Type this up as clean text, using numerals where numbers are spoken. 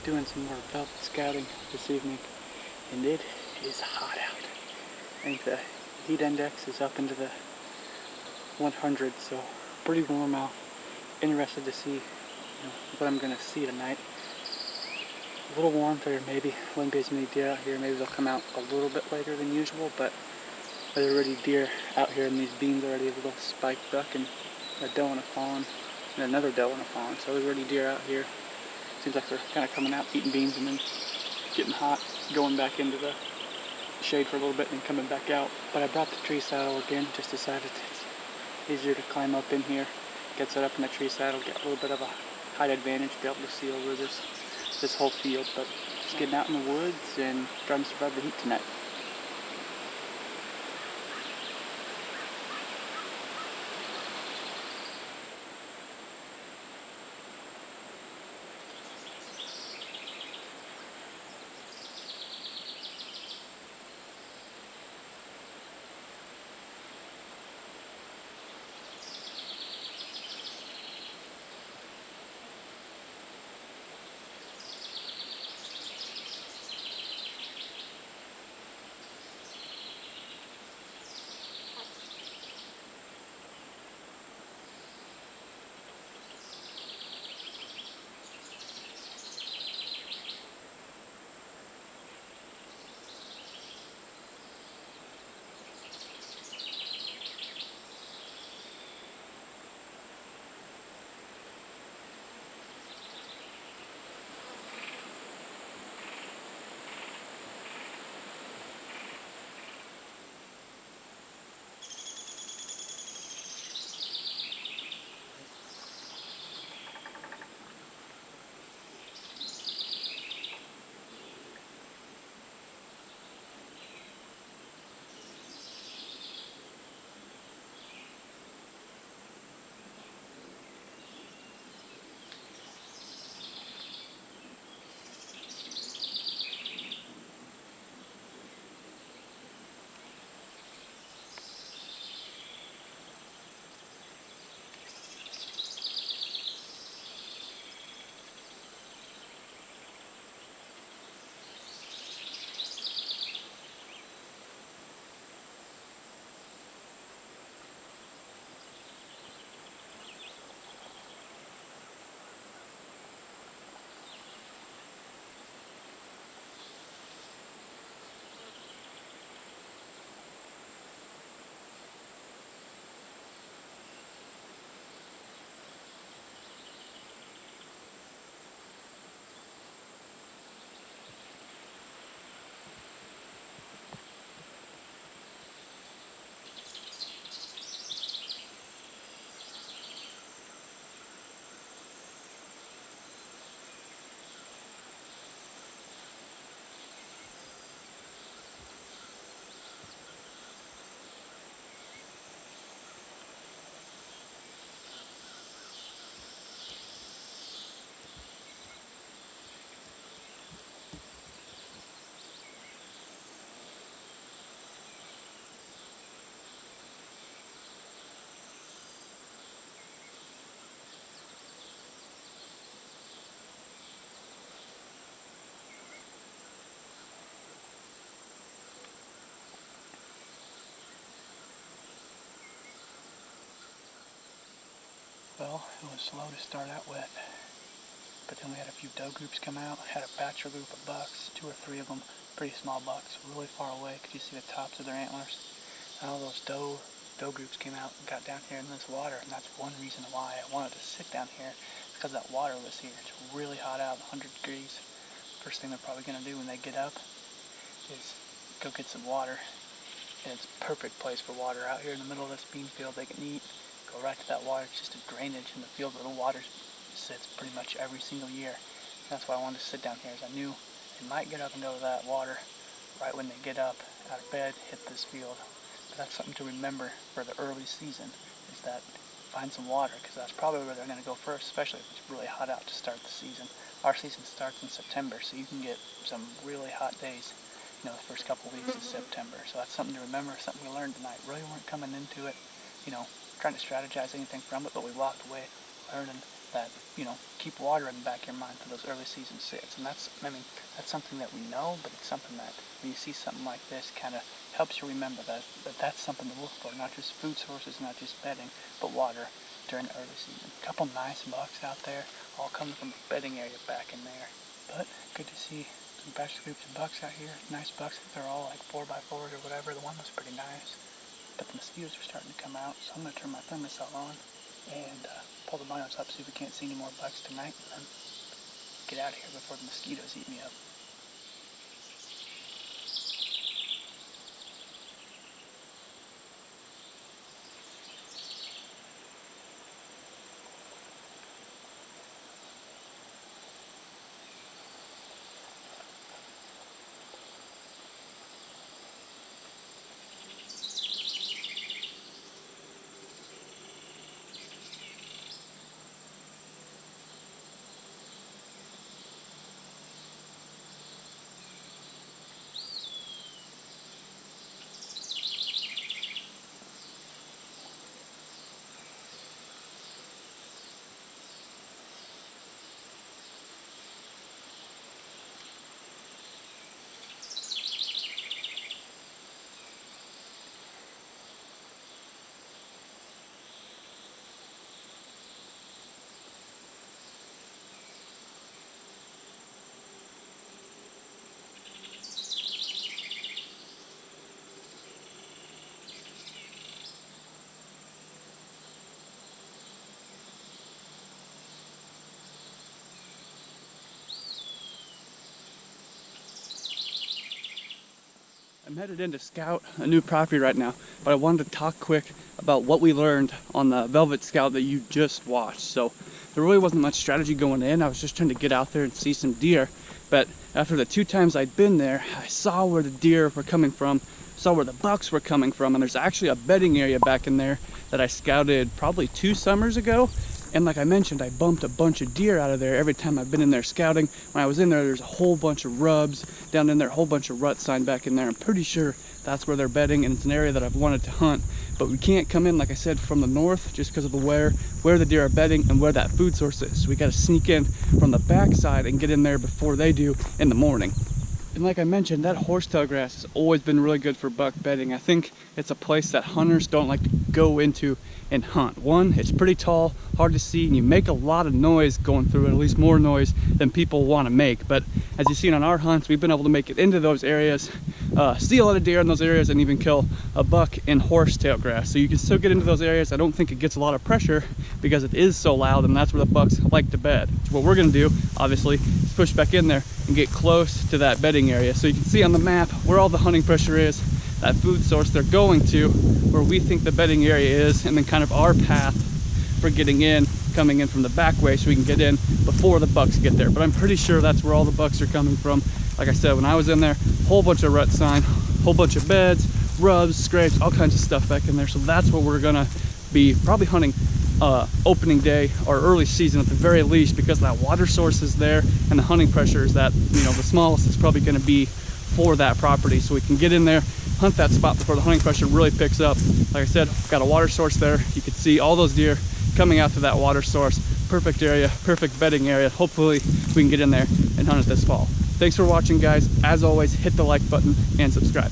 doing some more velvet scouting this evening, and it is hot out. I think the heat index is up into the 100, so pretty warm out. Interested to see what I'm going to see tonight. A little warm there, maybe wouldn't be as many deer out here. Maybe they'll come out a little bit later than usual, but there's already deer out here in these beans already. A little spiked buck and a doe and a fawn, and another doe and a fawn. So there's already deer out here. Seems like they're kind of coming out, eating beans, and then getting hot, going back into the shade for a little bit, and then coming back out. But I brought the tree saddle again. Just decided it's easier to climb up in here, get set up in the tree saddle, get a little bit of a height advantage, be able to see over this whole field. But just getting out in the woods and trying to survive the heat tonight. Well, it was slow to start out with, but then we had a few doe groups come out, had a bachelor group of bucks, 2 or 3 of them, pretty small bucks, really far away. Could you see the tops of their antlers? And all those doe groups came out and got down here in this water, and that's one reason why I wanted to sit down here, because that water was here. It's really hot out, 100 degrees. First thing they're probably going to do when they get up is go get some water, and it's a perfect place for water. Out here in the middle of this bean field, they can eat, go right to that water. It's just a drainage in the field where the water sits pretty much every single year. And that's why I wanted to sit down here, as I knew they might get up and go to that water right when they get up out of bed, hit this field. But that's something to remember for the early season, is that find some water, because that's probably where they're going to go first, especially if it's really hot out to start the season. Our season starts in September, so you can get some really hot days, the first couple weeks of September. So that's something to remember, something we learned tonight. Really weren't coming into it, trying to strategize anything from it, but we walked away learning that, keep water in the back of your mind for those early season sits. And that's something that we know, but it's something that when you see something like this, kind of helps you remember that's something to look for, not just food sources, not just bedding, but water during the early season. A couple nice bucks out there, all coming from the bedding area back in there. But good to see some bachelor groups of bucks out here. Nice bucks. They're all like 4x4s or whatever. The one was pretty nice. But the mosquitoes are starting to come out, so I'm going to turn my thermostat on and pull the binoculars up so we can't see any more bucks tonight, and then get out of here before the mosquitoes eat me up. I'm headed in to scout a new property right now, but I wanted to talk quick about what we learned on the Velvet Scout that you just watched. So there really wasn't much strategy going in. I was just trying to get out there and see some deer. But after the 2 times I'd been there, I saw where the deer were coming from, saw where the bucks were coming from, and there's actually a bedding area back in there that I scouted probably 2 summers ago. And like I mentioned, I bumped a bunch of deer out of there every time I've been in there scouting. When I was in there, there's a whole bunch of rubs down in there, a whole bunch of rut sign back in there. I'm pretty sure that's where they're bedding, and it's an area that I've wanted to hunt. But we can't come in, like I said, from the north just because of the where the deer are bedding and where that food source is. So we got to sneak in from the backside and get in there before they do in the morning. And like I mentioned, that horsetail grass has always been really good for buck bedding. I think it's a place that hunters don't like to go into and hunt. One, it's pretty tall, hard to see, and you make a lot of noise going through it, at least more noise than people want to make. But as you've seen on our hunts, we've been able to make it into those areas, see a lot of deer in those areas, and even kill a buck in horsetail grass. So you can still get into those areas. I don't think it gets a lot of pressure because it is so loud, and that's where the bucks like to bed. So what we're going to do, obviously, is push back in there and get close to that bedding area. So you can see on the map where all the hunting pressure is, that food source they're going to, where we think the bedding area is, and then kind of our path for getting in, coming in from the back way so we can get in before the bucks get there. But I'm pretty sure that's where all the bucks are coming from. Like I said, when I was in there, whole bunch of rut sign, whole bunch of beds, rubs, scrapes, all kinds of stuff back in there. So that's what we're gonna be probably hunting opening day or early season at the very least, because that water source is there and the hunting pressure is that, the smallest is probably going to be for that property. So we can get in there, hunt that spot before the hunting pressure really picks up. Like I said, got a water source there. You can see all those deer coming out to that water source. Perfect area, perfect bedding area. Hopefully we can get in there and hunt it this fall. Thanks for watching, guys. As always, hit the like button and subscribe.